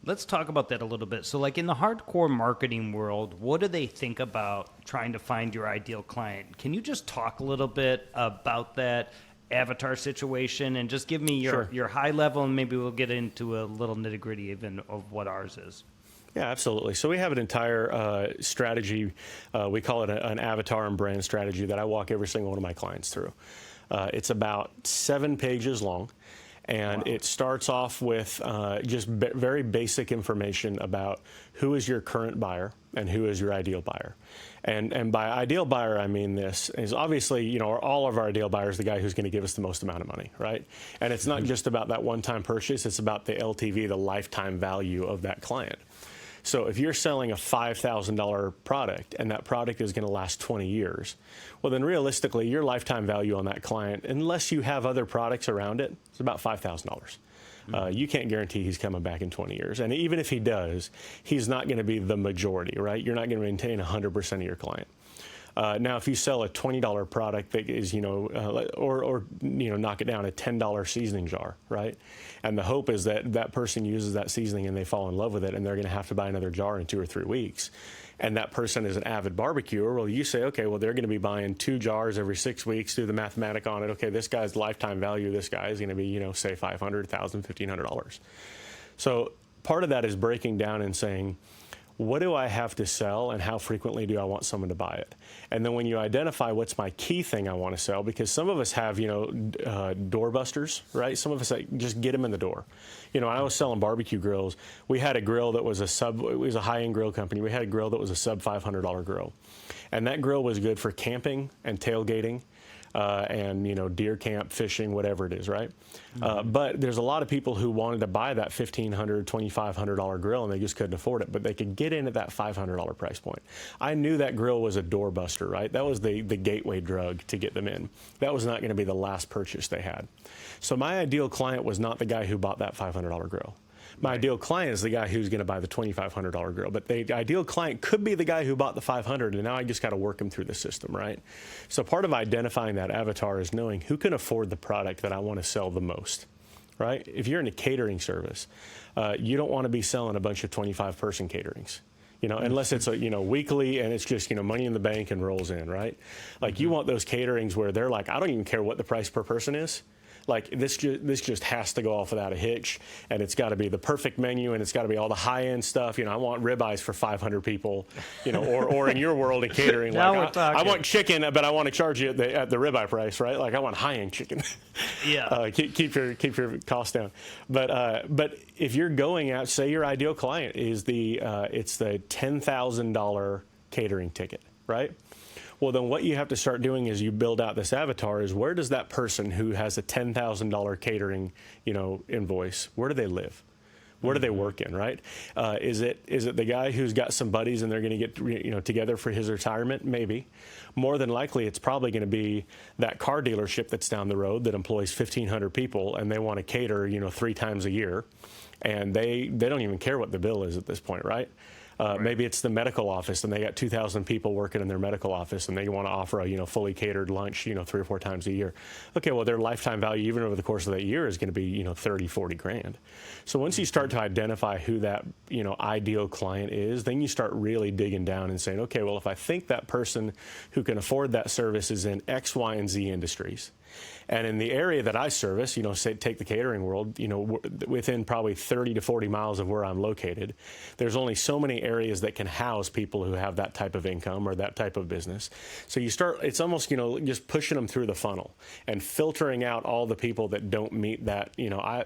Let's talk about that a little bit. So, like in the hardcore marketing world, what do they think about trying to find your ideal client? Can you just talk a little bit about that avatar situation and just give me your high level, and maybe we'll get into a little nitty gritty even of what ours is. Yeah, absolutely. So we have an entire strategy. We call it an avatar and brand strategy that I walk every single one of my clients through. It's about 7 pages long. And It starts off with just very basic information about who is your current buyer and who is your ideal buyer. And by ideal buyer, I mean this is obviously, all of our ideal buyer is the guy who's going to give us the most amount of money, right? And it's not just about that one-time purchase, it's about the LTV, the lifetime value of that client. So if you're selling a $5,000 product and that product is going to last 20 years, well, then realistically, your lifetime value on that client, unless you have other products around it, is about $5,000. You can't guarantee he's coming back in 20 years. And even if he does, he's not going to be the majority, right? You're not going to maintain 100% of your client. Now, if you sell a $20 product that is, or knock it down, a $10 seasoning jar, right? And the hope is that that person uses that seasoning and they fall in love with it and they're going to have to buy another jar in 2 or 3 weeks. And that person is an avid barbecuer. Well, you say, okay, well, they're going to be buying 2 jars every 6 weeks, do the mathematic on it. Okay, this guy's lifetime value, this guy is going to be, say $500, $1,000, $1,500. So part of that is breaking down and saying, what do I have to sell and how frequently do I want someone to buy it? And then when you identify what's my key thing I want to sell, because some of us have, doorbusters, right? Some of us just get them in the door. I was selling barbecue grills. We had a grill that was it was a high-end grill company. We had a grill that was a sub $500 grill. And that grill was good for camping and tailgating. And deer camp, fishing, whatever it is, right? But there's a lot of people who wanted to buy that $1,500, $2,500 grill, and they just couldn't afford it. But they could get in at that $500 price point. I knew that grill was a doorbuster, right? That was the gateway drug to get them in. That was not going to be the last purchase they had. So my ideal client was not the guy who bought that $500 grill. My ideal client is the guy who's going to buy the $2,500 grill. But the ideal client could be the guy who bought the $500, and now I just got to work him through the system, right? So part of identifying that avatar is knowing who can afford the product that I want to sell the most, right? If you're in a catering service, you don't want to be selling a bunch of 25-person caterings. Unless it's weekly and it's just, money in the bank and rolls in, right? Like you want those caterings where they're like, I don't even care what the price per person is. Like this just has to go off without a hitch, and it's got to be the perfect menu, and it's got to be all the high-end stuff. I want ribeyes for 500 people, or in your world in catering, like I want chicken, but I want to charge you at the ribeye price, right? Like I want high-end chicken. Yeah. Keep your costs down. But if you're going out, say your ideal client is it's the $10,000 catering ticket, right? Well, then what you have to start doing is you build out this avatar is where does that person who has a $10,000 catering, invoice, where do they live? Where do they work in, right? Is it the guy who's got some buddies and they're going to get together for his retirement? Maybe. More than likely, it's probably going to be that car dealership that's down the road that employs 1,500 people and they want to cater 3 times a year, and they don't even care what the bill is at this point, right? Maybe it's the medical office and they got 2,000 people working in their medical office and they want to offer a fully catered lunch 3 or 4 times a year. Okay, well, their lifetime value even over the course of that year is going to be 30, 40 grand. So once you start to identify who that ideal client is, then you start really digging down and saying, okay, well, if I think that person who can afford that service is in X, Y, and Z industries, and in the area that I service, say take the catering world, within probably 30 to 40 miles of where I'm located, there's only so many areas that can house people who have that type of income or that type of business. So you start, it's almost, just pushing them through the funnel and filtering out all the people that don't meet that,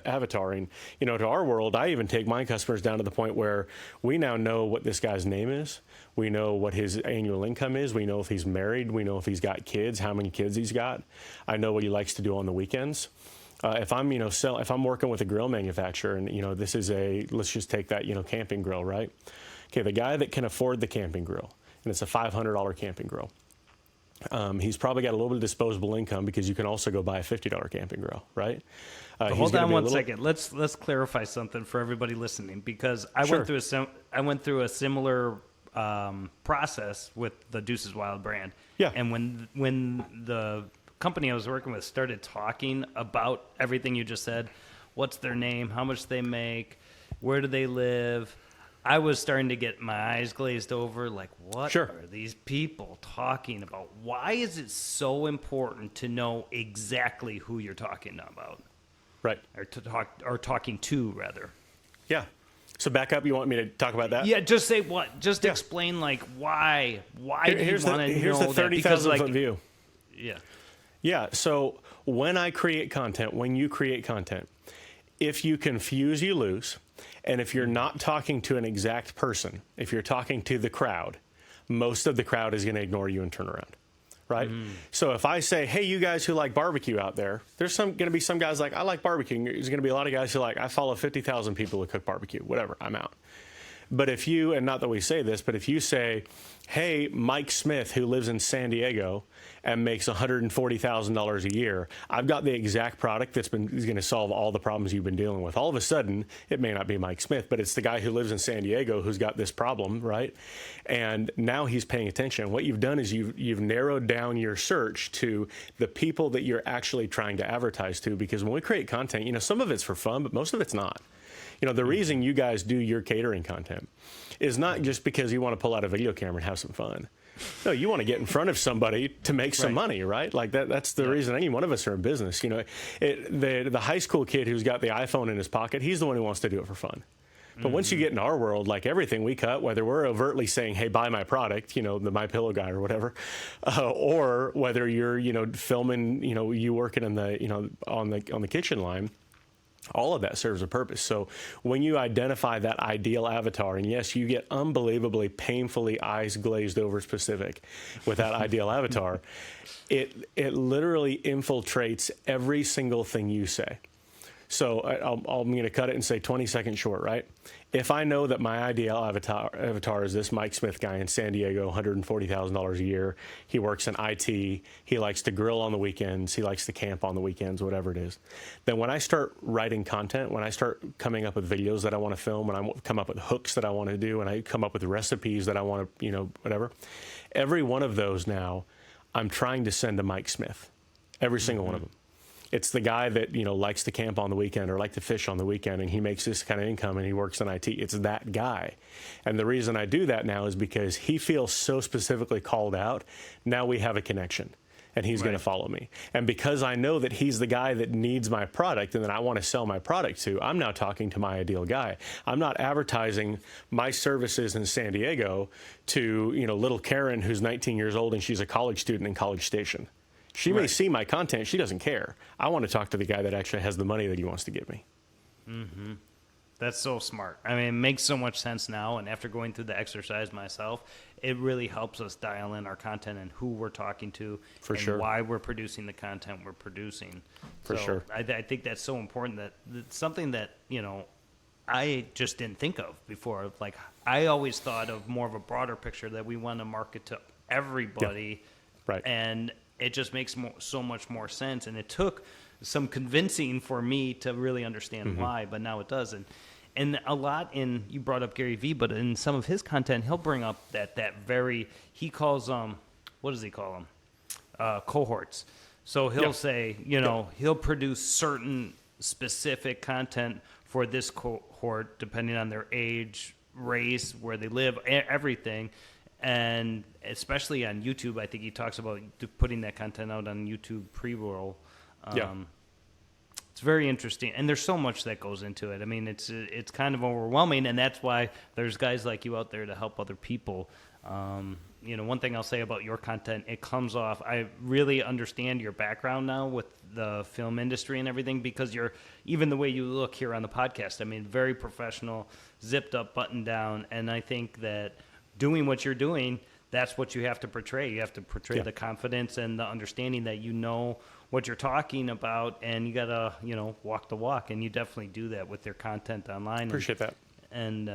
avatar. And, to our world, I even take my customers down to the point where we now know what this guy's name is. We know what his annual income is. We know if he's married. We know if he's got kids, how many kids he's got. I know what he likes to do on the weekends. If I'm, if I'm working with a grill manufacturer and, this is let's just take that, camping grill, right? Okay, the guy that can afford the camping grill, and it's a $500 camping grill. He's probably got a little bit of disposable income because you can also go buy a $50 camping grill, right? Hold on one second. Let's clarify something for everybody listening, because I went through a similar process with the Duce's Wild brand. Yeah. And when the company I was working with started talking about everything you just said, what's their name, how much they make, Where do they live? I was starting to get my eyes glazed over, like, what Sure. are these people talking about? Why is it so important to know exactly who you're talking about? Right. Or talking to, rather. Yeah. So back up, you want me to talk about that? Yeah, just say what? Just explain, like, why? Why do you want to know that? Here's the 30,000 foot view. Yeah. Yeah, so when I create content, when you create content, if you confuse, you lose. And if you're not talking to an exact person, if you're talking to the crowd, most of the crowd is going to ignore you and turn around, right? So if I say, hey, you guys who like barbecue out there, there's going to be some guys like, I like barbecue. There's going to be a lot of guys who like, I follow 50,000 people who cook barbecue, whatever, I'm out. But if you, and not that we say this, but if you say, hey, Mike Smith, who lives in San Diego and makes $140,000 a year, I've got the exact product is going to solve all the problems you've been dealing with. All of a sudden, it may not be Mike Smith, but it's the guy who lives in San Diego who's got this problem, right? And now he's paying attention. What you've done is you've narrowed down your search to the people that you're actually trying to advertise to, because when we create content, you know, some of it's for fun, but most of it's not. You know, the reason you guys do your catering content is not just because you want to pull out a video camera and have some fun. No, you want to get in front of somebody to make some money, right? Like that's the reason any one of us are in business. You know, the high school kid who's got the iPhone in his pocket, he's the one who wants to do it for fun. But once you get in our world, like everything we cut, whether we're overtly saying, hey, buy my product, you know, the My Pillow guy or whatever, or whether you're, you know, filming, you know, you working in the, you know, on the kitchen line, all of that serves a purpose. So when you identify that ideal avatar, and yes, you get unbelievably painfully eyes glazed over specific with that ideal avatar, it literally infiltrates every single thing you say. So I'm going to cut it and say 20 seconds short, right? If I know that my ideal avatar is this Mike Smith guy in San Diego, $140,000 a year, he works in IT, he likes to grill on the weekends, he likes to camp on the weekends, whatever it is, then when I start writing content, when I start coming up with videos that I want to film, when I come up with hooks that I want to do, and I come up with recipes that I want to, you know, whatever, every one of those now, I'm trying to send to Mike Smith, every single one of them. It's the guy that, you know, likes to camp on the weekend or like to fish on the weekend, and he makes this kind of income and he works in IT. It's that guy. And the reason I do that now is because he feels so specifically called out. Now we have a connection and he's going to follow me. And because I know that he's the guy that needs my product and that I want to sell my product to, I'm now talking to my ideal guy. I'm not advertising my services in San Diego to, you know, little Karen who's 19 years old and she's a college student in College Station. She may see my content. She doesn't care. I want to talk to the guy that actually has the money that he wants to give me. Mm-hmm. That's so smart. I mean, it makes so much sense now. And after going through the exercise myself, it really helps us dial in our content and who we're talking to and why we're producing the content we're producing. I think that's so important. That's something that, you know, I just didn't think of before. Like, I always thought of more of a broader picture that we want to market to everybody. Yeah. Right. And it just makes so much more sense. And it took some convincing for me to really understand why, but now it does. And a lot you brought up Gary Vee, but in some of his content, he'll bring up that very, he calls what does he call them? Cohorts. So he'll say, you know, he'll produce certain specific content for this cohort, depending on their age, race, where they live, everything. And especially on YouTube, I think he talks about putting that content out on YouTube pre-roll. It's very interesting, and there's so much that goes into it. I mean, it's kind of overwhelming, and that's why there's guys like you out there to help other people. You know, one thing I'll say about your content, it comes off. I really understand your background now with the film industry and everything, because even the way you look here on the podcast. I mean, very professional, zipped up, buttoned down, and I think that doing what you're doing, that's what you have to portray. You have to portray the confidence and the understanding that you know what you're talking about, and you got to, you know, walk the walk, and you definitely do that with your content online. Appreciate that. And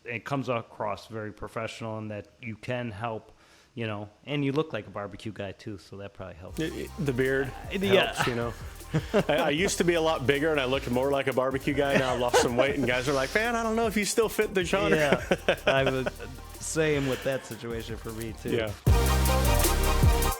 it comes across very professional, and that you can help, you know, and you look like a barbecue guy too, so that probably helps. The beard helps, you know. I used to be a lot bigger, and I looked more like a barbecue guy. Now I've lost some weight, and guys are like, man, I don't know if you still fit the genre. Yeah, I would same with that situation for me too. Yeah.